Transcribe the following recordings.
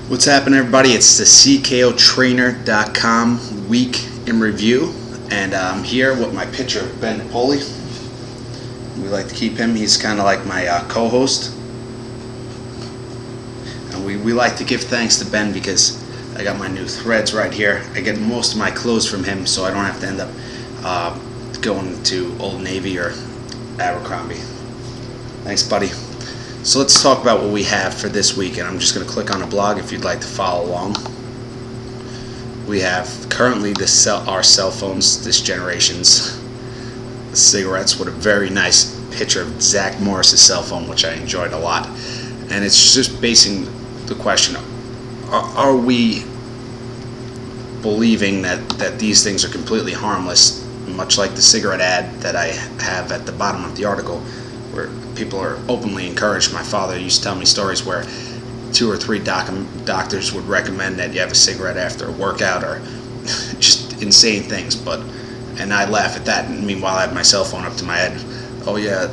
What's happening, everybody? It's the CKOtrainer.com week in review, and I'm here with my pitcher, Ben Napoli. We like to keep him. He's kind of like my co-host, and we like to give thanks to Ben because I got my new threads right here. I get most of my clothes from him, so I don't have to end up going to Old Navy or Abercrombie. Thanks, buddy. So let's talk about what we have for this week, and I'm just going to click on a blog if you'd like to follow along. We have currently our cell phones, this generation's cigarettes, with a very nice picture of Zach Morris's cell phone, which I enjoyed a lot. And it's just basing the question, are we believing that these things are completely harmless, much like the cigarette ad that I have at the bottom of the article, where people are openly encouraged. My father used to tell me stories where 2 or 3 doctors would recommend that you have a cigarette after a workout, or just insane things. And I laugh at that, and meanwhile I have my cell phone up to my head. Oh yeah,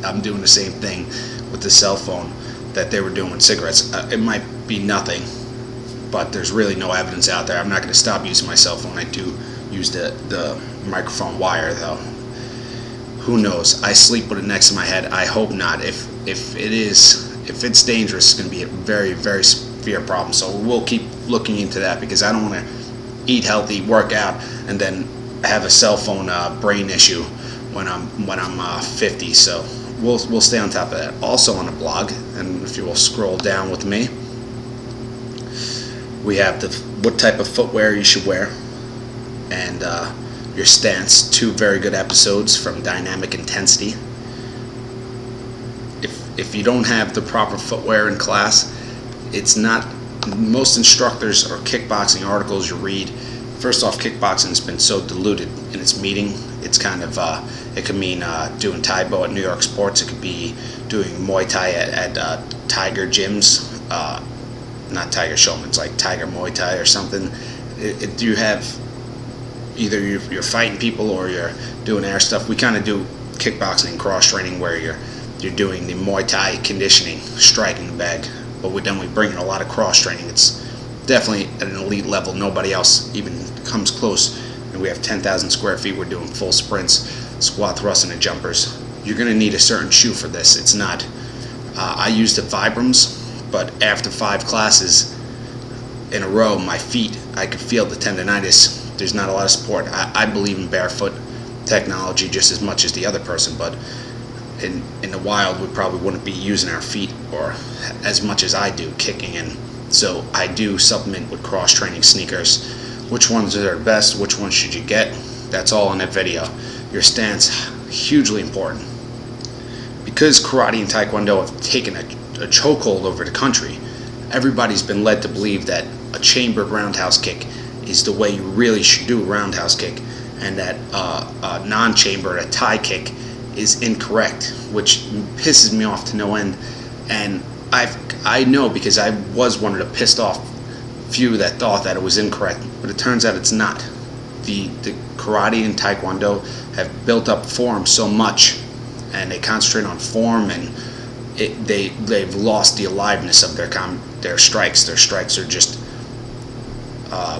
I'm doing the same thing with the cell phone that they were doing with cigarettes. It might be nothing, but there's really no evidence out there. I'm not going to stop using my cell phone. I do use the microphone wire though. Who knows? I sleep with it next to my head. I hope not. If it's dangerous, it's going to be a very, very severe problem. So we'll keep looking into that, because I don't want to eat healthy, work out, and then have a cell phone brain issue when I'm 50. So we'll stay on top of that. Also on the blog, and if you will scroll down with me, we have what type of footwear you should wear, and your stance. 2 very good episodes from Dynamic Intensity. If you don't have the proper footwear in class, it's not. Most instructors or kickboxing articles you read, first off, kickboxing has been so diluted in its meaning. It's kind of it could mean doing Taibo at New York Sports. It could be doing Muay Thai at Tiger gyms, not Tiger Showman's, like Tiger Muay Thai or something. You have either you're fighting people or you're doing air stuff. We kind of do kickboxing cross training, where you're doing the Muay Thai conditioning, striking the bag, but then we bring in a lot of cross training. It's definitely at an elite level. Nobody else even comes close. And we have 10,000 square feet. We're doing full sprints, squat thrusting, and jumpers. You're going to need a certain shoe for this. It's not. I used the Vibrams, but after 5 classes in a row, my feet, I could feel the tendonitis. There's not a lot of support. I believe in barefoot technology just as much as the other person, but in the wild we probably wouldn't be using our feet or as much as I do kicking in. So I do supplement with cross-training sneakers. Which ones are the best? Which ones should you get? That's all in that video. Your stance, hugely important. Because karate and taekwondo have taken a chokehold over the country, everybody's been led to believe that a chambered roundhouse kick is the way you really should do a roundhouse kick, and that a non-chambered, a tie kick, is incorrect, which pisses me off to no end. And I know, because I was one of the pissed off few that thought that it was incorrect, but it turns out it's not. The karate and taekwondo have built up form so much, and they concentrate on form, and they've lost the aliveness of their strikes. Their strikes are just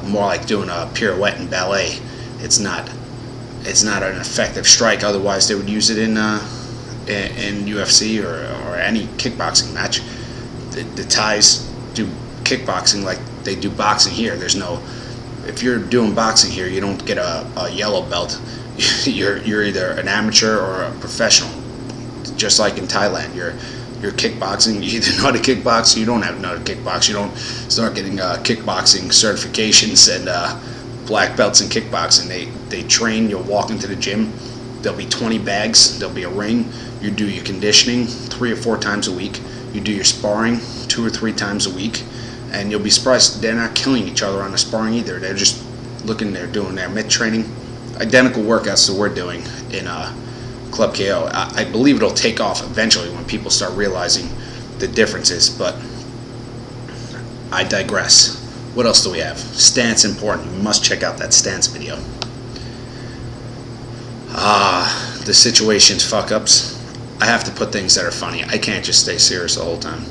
more like doing a pirouette in ballet. It's not an effective strike. Otherwise, they would use it in UFC or any kickboxing match. The Thais do kickboxing like they do boxing here. There's no. If you're doing boxing here, you don't get a yellow belt. You're either an amateur or a professional. Just like in Thailand, you're kickboxing. You either know how to kickbox, or you don't know how to kickbox. You don't start getting kickboxing certifications and black belts in kickboxing. They train. You'll walk into the gym. There'll be 20 bags. There'll be a ring. You do your conditioning 3 or 4 times a week. You do your sparring 2 or 3 times a week, and you'll be surprised they're not killing each other on the sparring either. They're just they're doing their mitt training, identical workouts that we're doing in Club KO. I believe it'll take off eventually when people start realizing the differences, but I digress. What else do we have? Stance important. You must check out that stance video. The situations fuck ups. I have to put things that are funny. I can't just stay serious the whole time.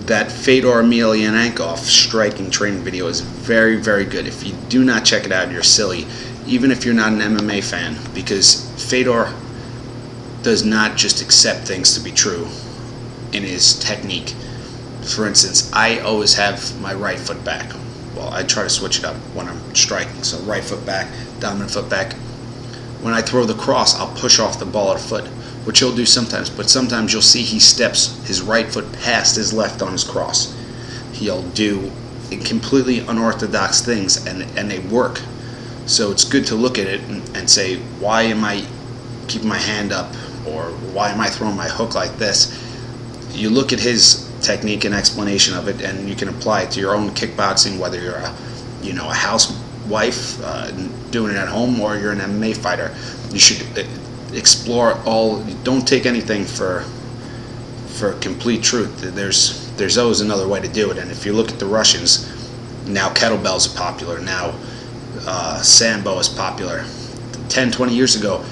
that Fedor Emelianenko striking training video is very, very good. If you do not check it out, you're silly, even if you're not an MMA fan, because Fedor does not just accept things to be true in his technique. For instance, I always have my right foot back. Well, I try to switch it up when I'm striking. So right foot back, dominant foot back. When I throw the cross, I'll push off the ball at a foot, which he'll do sometimes, but sometimes you'll see he steps his right foot past his left on his cross. He'll do completely unorthodox things, and they work. So it's good to look at it and say, why am I keeping my hand up, or why am I throwing my hook like this? You look at his technique and explanation of it, and you can apply it to your own kickboxing, whether you're a housewife doing it at home, or you're an MMA fighter. You should explore all. Don't take anything for complete truth. There's always another way to do it. And if you look at the Russians, now kettlebells are popular. Now Sambo is popular. 10-20 years ago,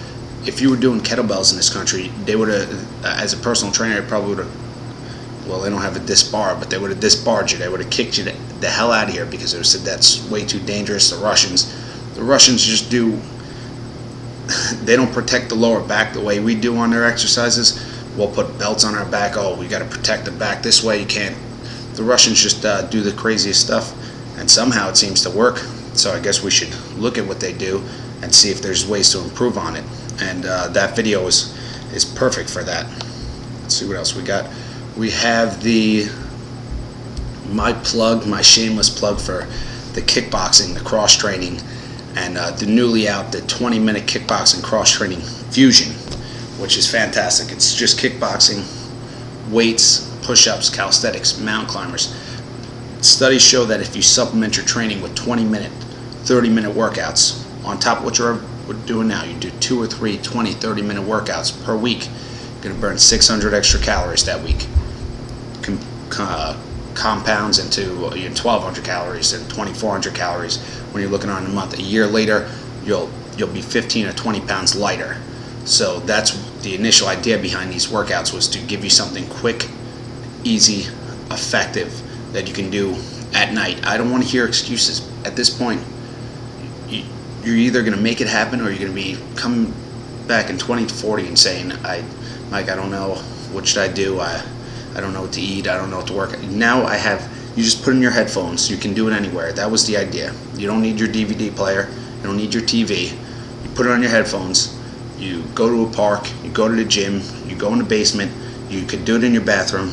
if you were doing kettlebells in this country, they would have, as a personal trainer, they probably would have, well, they don't have a disbar, but they would have disbarred you. They would have kicked you the hell out of here, because they would have said that's way too dangerous. The Russians just do, they don't protect the lower back the way we do on their exercises. We'll put belts on our back. Oh, we got to protect the back this way. You can't. The Russians just do the craziest stuff, and somehow it seems to work. So I guess we should look at what they do and see if there's ways to improve on it. And that video is perfect for that. Let's see what else we got. We have my shameless plug for the kickboxing, the cross training, and the newly out, the 20-minute kickboxing cross training fusion, which is fantastic. It's just kickboxing, weights, push-ups, calisthenics, mountain climbers. Studies show that if you supplement your training with 20-minute, 30-minute workouts on top of what you're doing now, you do 2 or 3 20, 30-minute workouts per week, you're going to burn 600 extra calories that week. Compounds into 1,200 calories and 2,400 calories when you're looking on a month. A year later, you'll be 15 or 20 pounds lighter. So that's the initial idea behind these workouts, was to give you something quick, easy, effective that you can do at night. I don't want to hear excuses. At this point, you're either going to make it happen, or you're going to be coming back in 20 to 40 and saying, Mike, I don't know, what should I do? I don't know what to eat, I don't know what to work. Now you just put in your headphones, you can do it anywhere. That was the idea. You don't need your DVD player, you don't need your TV. You put it on your headphones, you go to a park, you go to the gym, you go in the basement, you could do it in your bathroom.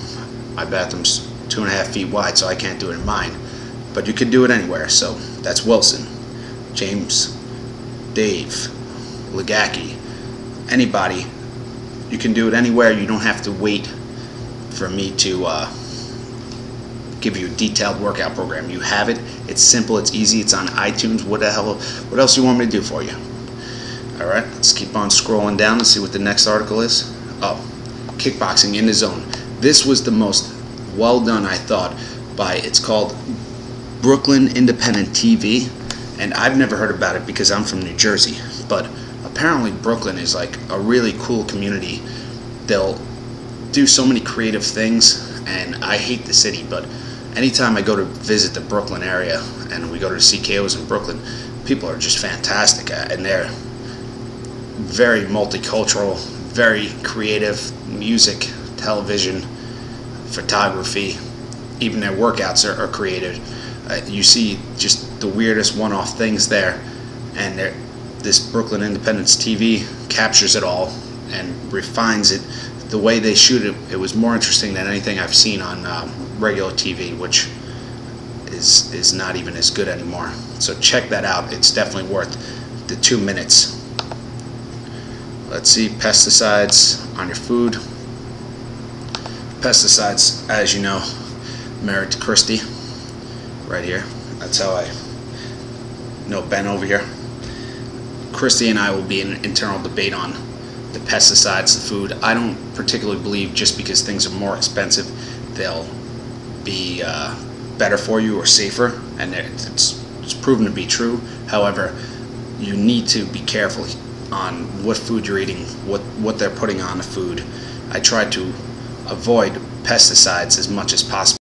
My bathroom's 2.5 feet wide, so I can't do it in mine. But you could do it anywhere. So that's Wilson, James, Dave, Legacki, anybody. You can do it anywhere. You don't have to wait for me to give you a detailed workout program. You have it. It's simple. It's easy. It's on iTunes. What else do you want me to do for you? All right, let's keep on scrolling down and see what the next article is. Oh, kickboxing in the zone. This was the most well done, I thought, it's called Brooklyn Independent TV, and I've never heard about it because I'm from New Jersey, but apparently Brooklyn is like a really cool community. They'll do so many creative things, and I hate the city, but anytime I go to visit the Brooklyn area, and we go to the CKOs in Brooklyn, people are just fantastic, and they're very multicultural, very creative. Music, television, photography, even their workouts are creative. You see just the weirdest one-off things there, and this Brooklyn Independence TV captures it all and refines it. The way they shoot it, it was more interesting than anything I've seen on regular TV, which is not even as good anymore. So check that out. It's definitely worth the 2 minutes. Let's see, pesticides on your food. Pesticides, as you know, married to Christy, right here. That's how I know Ben over here. Christy and I will be in an internal debate on the pesticides, the food. I don't particularly believe just because things are more expensive, they'll be better for you or safer, and it's proven to be true. However, you need to be careful on what food you're eating, what they're putting on the food. I try to avoid pesticides as much as possible.